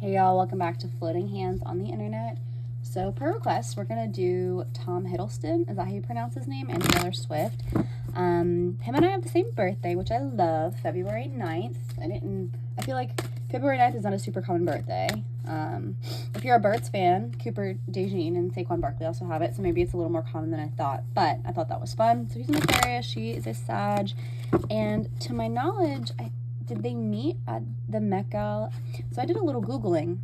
Hey y'all, welcome back to Floating Hands on the Internet. So per request, we're gonna do Tom Hiddleston, is that how you pronounce his name, and Taylor Swift. Him and I have the same birthday, which I love, February 9th. I feel like February 9th is not a super common birthday. If you're a Birds fan, Cooper DeJean and Saquon Barkley also have it, so maybe it's a little more common than I thought, but I thought that was fun. So he's an Aquarius, she is a Sag, and to my knowledge, did they meet at the Met Gala? So I did a little Googling.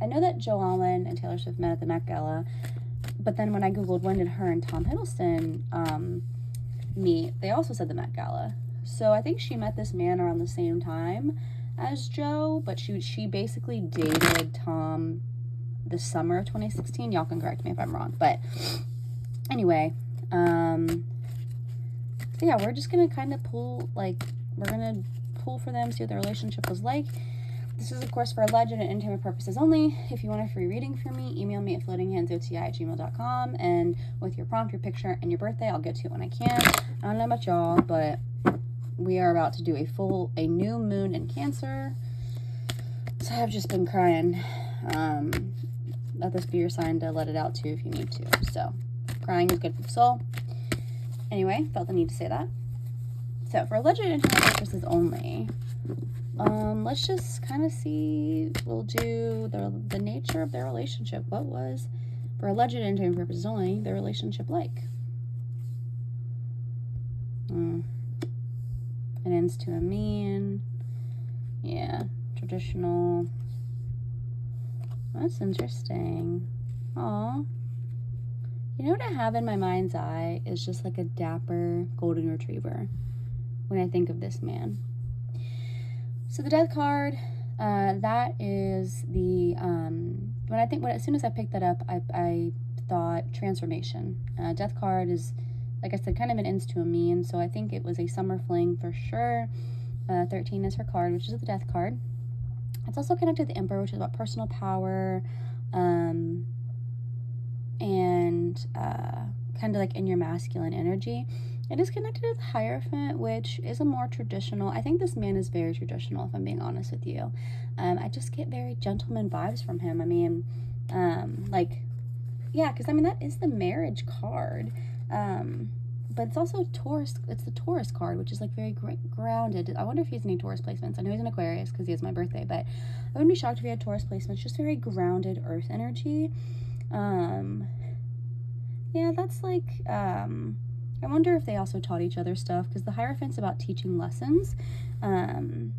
I know that Joe Alwyn and Taylor Swift met at the Met Gala, but then when I Googled when did her and Tom Hiddleston meet, they also said the Met Gala. So I think she met this man around the same time as Joe, but she basically dated Tom the summer of 2016. Y'all can correct me if I'm wrong. But anyway, so yeah, we're just going to kind of pull for them, see what their relationship was like. This is, of course, for alleged and intimate purposes only. If you want a free reading from me, email me at floatinghandsoti@gmail.com, and with your prompt, your picture, and your birthday, I'll get to it when I can. I don't know about y'all, but we are about to do a new moon in Cancer. So I've just been crying. Let this be your sign to let it out too if you need to. So crying is good for the soul. Anyway, felt the need to say that. So for alleged and intimate purposes only, let's just kind of see, we'll do the nature of their relationship. What was, for alleged and intimate purposes only, their relationship like? An ends to a mean. Yeah, traditional. That's interesting. Aw. You know what I have in my mind's eye is just like a dapper golden retriever when I think of this man. So the death card, that is the, as soon as I picked that up, I thought transformation. Death card is, like I said, kind of an ends to a mean, so I think it was a summer fling for sure. 13 is her card, which is the death card. It's also connected to the Emperor, which is about personal power, and kind of like in your masculine energy. It is connected to the Hierophant, which is a more traditional. I think this man is very traditional, if I'm being honest with you. I just get very gentleman vibes from him. I mean, because that is the marriage card. But it's also Taurus. It's the Taurus card, which is like very grounded. I wonder if he has any Taurus placements. I know he's an Aquarius because he has my birthday, but I wouldn't be shocked if he had Taurus placements. Just very grounded Earth energy. Yeah, that's like, I wonder if they also taught each other stuff, because the Hierophant's about teaching lessons. So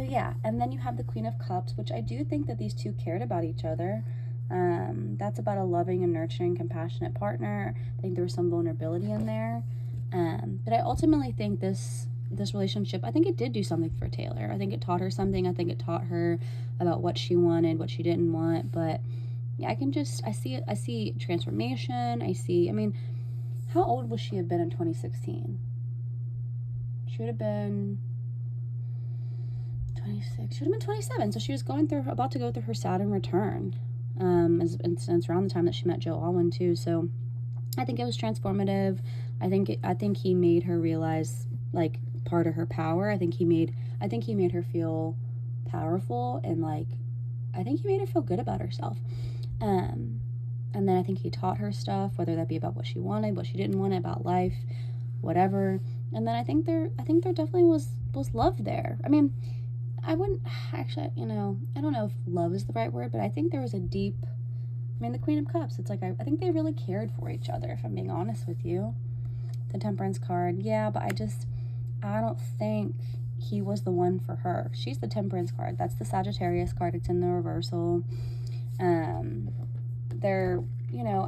yeah, and then you have the Queen of Cups, which I do think that these two cared about each other. That's about a loving and nurturing, compassionate partner. I think there was some vulnerability in there. But I ultimately think this relationship, I think it did do something for Taylor. I think it taught her something. I think it taught her about what she wanted, what she didn't want. But yeah, I see transformation. How old would she have been in 2016? She would have been 26. She would have been 27. So she was about to go through her Saturn return. And it's around the time that she met Joe Alwyn too. So I think it was transformative. I think he made her realize like part of her power. I think he made her feel powerful, and I think he made her feel good about herself. And then I think he taught her stuff, whether that be about what she wanted, what she didn't want, about life, whatever. And then I think there definitely was love there. I wouldn't actually, I don't know if love is the right word, but I think there was a deep, the Queen of Cups, it's like, I think they really cared for each other, if I'm being honest with you. The Temperance card, yeah, but I don't think he was the one for her. She's the Temperance card. That's the Sagittarius card. It's in the reversal.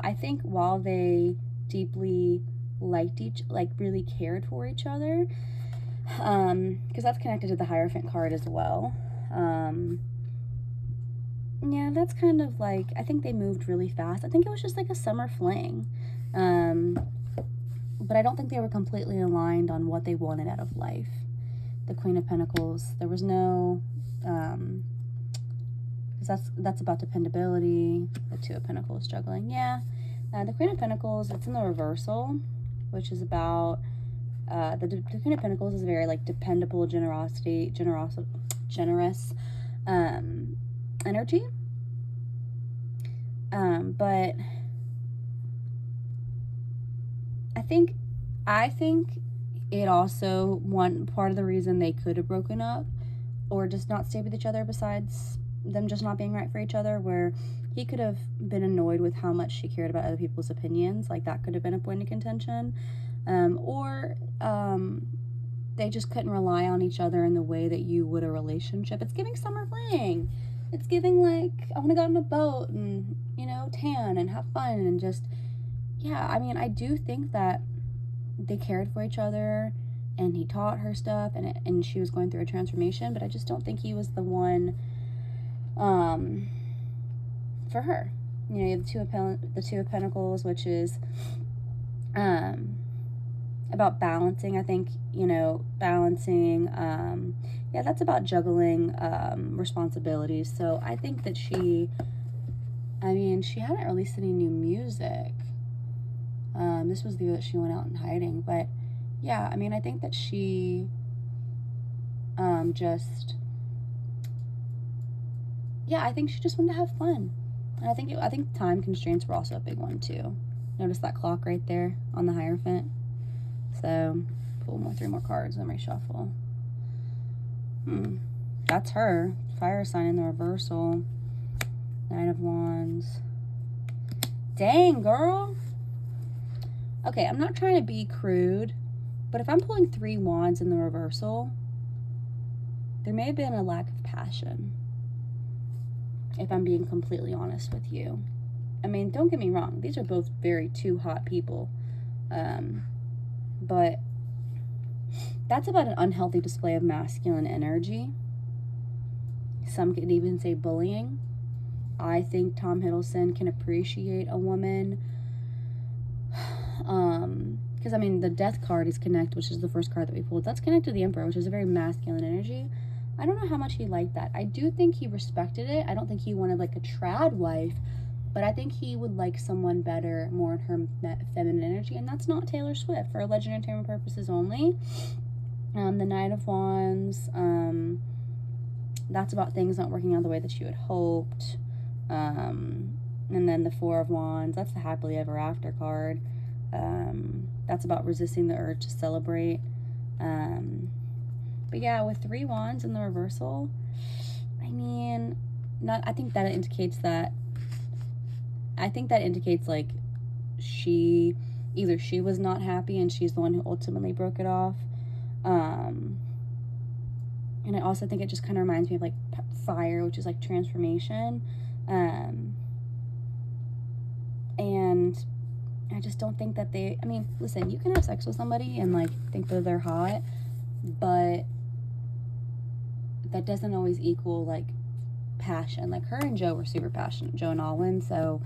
I think while they deeply really cared for each other, because that's connected to the Hierophant card as well. Yeah, that's kind of I think they moved really fast. I think it was just like a summer fling. But I don't think they were completely aligned on what they wanted out of life. The Queen of Pentacles, there was no, because that's about dependability. The Two of Pentacles, struggling. Yeah. The Queen of Pentacles, it's in the reversal, which is about, the Queen of Pentacles is very dependable, generous. energy. But I think it also, one part of the reason they could have broken up or just not stayed with each other, besides them just not being right for each other, where he could have been annoyed with how much she cared about other people's opinions. Like, that could have been a point of contention. Or they just couldn't rely on each other in the way that you would a relationship. It's giving summer fling. It's giving, like, I want to go on a boat and, you know, tan and have fun and just, yeah, I mean, I do think that they cared for each other and he taught her stuff and she was going through a transformation, but I just don't think he was the one for her. You know, you have the Two of Pentacles, which is about balancing. I think, you know, balancing, yeah, that's about juggling responsibilities. So I think that she hadn't released any new music. This was the year that she went out in hiding, but yeah, I mean, I think that she I think she just wanted to have fun. And I think time constraints were also a big one too. Notice that clock right there on the Hierophant. So pull 3 more cards and reshuffle. That's her. Fire sign in the reversal. Knight of Wands. Dang, girl. Okay, I'm not trying to be crude, but if I'm pulling 3 wands in the reversal, there may have been a lack of passion, if I'm being completely honest with you. I mean, don't get me wrong. These are both very 2 hot people. But that's about an unhealthy display of masculine energy. Some could even say bullying. I think Tom Hiddleston can appreciate a woman. Because, I mean, the Death card is connect, which is the first card that we pulled. That's connected to the Emperor, which is a very masculine energy. I don't know how much he liked that. I do think he respected it. I don't think he wanted, like, a trad wife, but I think he would like someone better, more in her feminine energy, and that's not Taylor Swift, for Legend Entertainment purposes only. The Knight of Wands, that's about things not working out the way that you had hoped. And then the Four of Wands, that's the Happily Ever After card. That's about resisting the urge to celebrate. But yeah, with 3 wands in the reversal, I mean, I think that indicates like either she was not happy and she's the one who ultimately broke it off. And I also think it just kind of reminds me of like fire, which is like transformation. And I just don't think that I mean, listen, you can have sex with somebody and like think that they're hot, but that doesn't always equal like passion. Like her and Joe were super passionate, Joe and Alwyn. So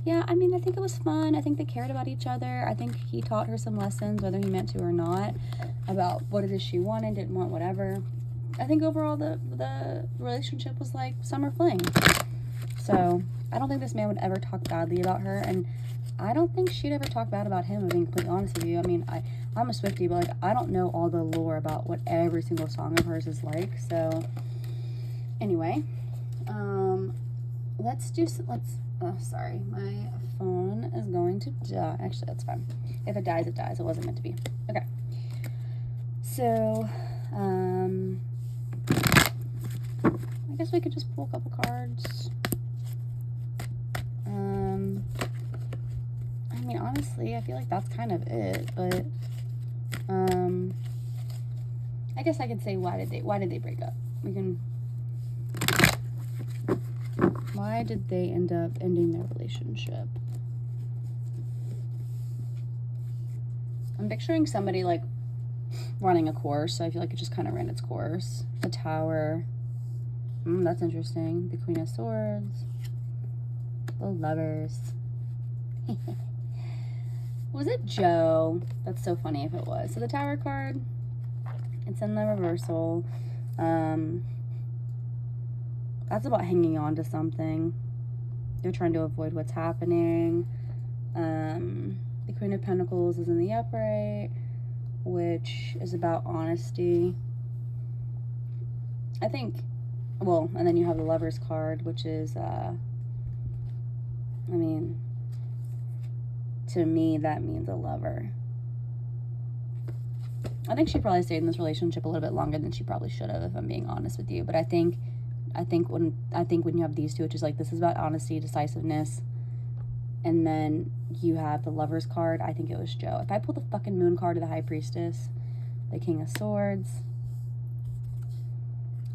yeah, I mean, I think it was fun. I think they cared about each other. I think he taught her some lessons, whether he meant to or not, about what it is she wanted, didn't want, whatever. I think overall the relationship was like summer fling. So I don't think this man would ever talk badly about her, and I don't think she'd ever talk bad about him, if I'm being completely honest with you. I mean, I'm a Swiftie, but like I don't know all the lore about what every single song of hers is like. So anyway, oh, sorry, my phone is going to die. Actually, that's fine. If it dies, it dies. It wasn't meant to be. Okay. So, I guess we could just pull a couple cards. I mean, honestly, I feel like that's kind of it, but, I guess I could say why did they break up? Why did they end up ending their relationship? I'm picturing somebody like running a course, so I feel like it just kind of ran its course. The Tower. That's interesting. The Queen of Swords. The Lovers. Was it Joe? That's so funny if it was. So the Tower card, it's in the reversal. That's about hanging on to something. They're trying to avoid what's happening. The Queen of Pentacles is in the upright, which is about honesty. I think well, and then you have the Lover's card, which is, I mean, to me, that means a lover. I think she probably stayed in this relationship a little bit longer than she probably should have, if I'm being honest with you. But I think when you have these two, which is like, this is about honesty, decisiveness, and then you have the Lover's card, I think it was Joe. If I pull the fucking Moon card of the High Priestess, the King of Swords.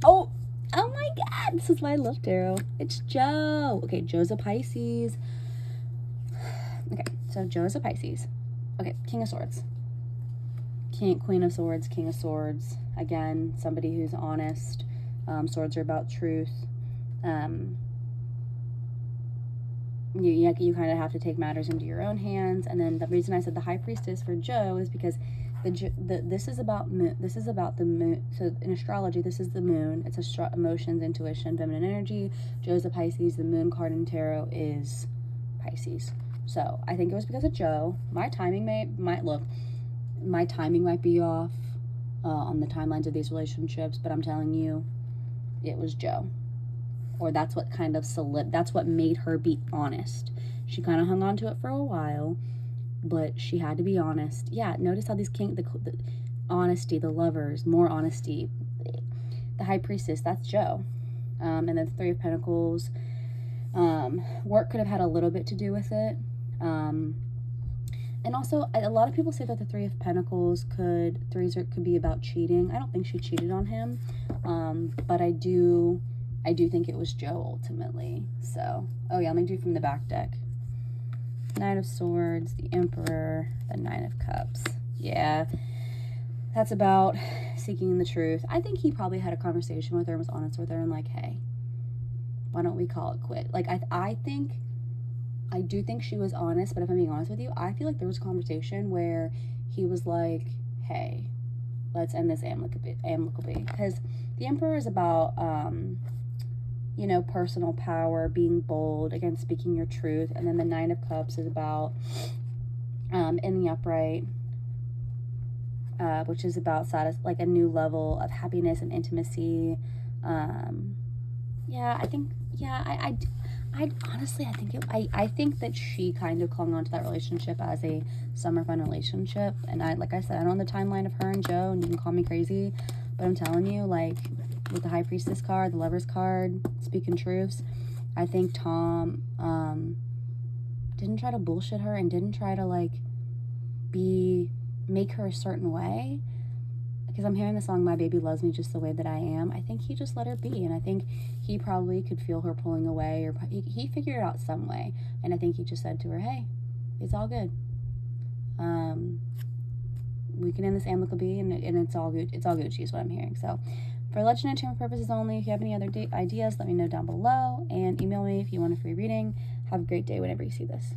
Oh my God, this is why I love tarot. It's Joe. Okay, Joe's a Pisces. Okay, so Joe's a Pisces. Okay, King of Swords. Queen of Swords, King of Swords. Again, somebody who's honest. Swords are about truth. You kind of have to take matters into your own hands. And then the reason I said the High Priestess for Joe is because this is about moon. This is about the moon. So in astrology, this is the moon. It's emotions, intuition, feminine energy. Joe's a Pisces. The moon card in tarot is Pisces. So I think it was because of Joe. My timing might be off on the timelines of these relationships, but I'm telling you, it was Joe. Or that's what kind of that's what made her be honest. She kind of hung on to it for a while, but she had to be honest. Yeah, notice how these the honesty, the Lovers, more honesty. The High Priestess, that's Joe. And then the Three of Pentacles. Work could have had a little bit to do with it. And also, a lot of people say that the Three of Pentacles could be about cheating. I don't think she cheated on him, but I do think it was Joe ultimately. So, oh yeah, let me do from the back deck. Knight of Swords, the Emperor, the Nine of Cups. Yeah, that's about seeking the truth. I think he probably had a conversation with her and was honest with her and like, hey, why don't we call it quit? Like, I do think she was honest, but if I'm being honest with you, I feel like there was a conversation where he was like, hey, let's end this amicably. Because the Emperor is about, personal power, being bold, again, speaking your truth. And then the Nine of Cups is about, in the upright, which is about like a new level of happiness and intimacy. I think that she kind of clung on to that relationship as a summer fun relationship. And like I said, I don't know the timeline of her and Joe, and you can call me crazy, but I'm telling you, like, with the High Priestess card, the Lover's card, speaking truths, I think Tom didn't try to bullshit her and didn't try to, like, make her a certain way. Because I'm hearing the song My Baby Loves Me Just the Way That I Am. I think he just let her be, and I think he probably could feel her pulling away, or he figured it out some way. And I think he just said to her, hey, it's all good. We can end this amicably, and it's all good. It's all Gucci is what I'm hearing. So for legend and entertainment purposes only, if you have any other ideas, let me know down below, and email me if you want a free reading. Have a great day whenever you see this.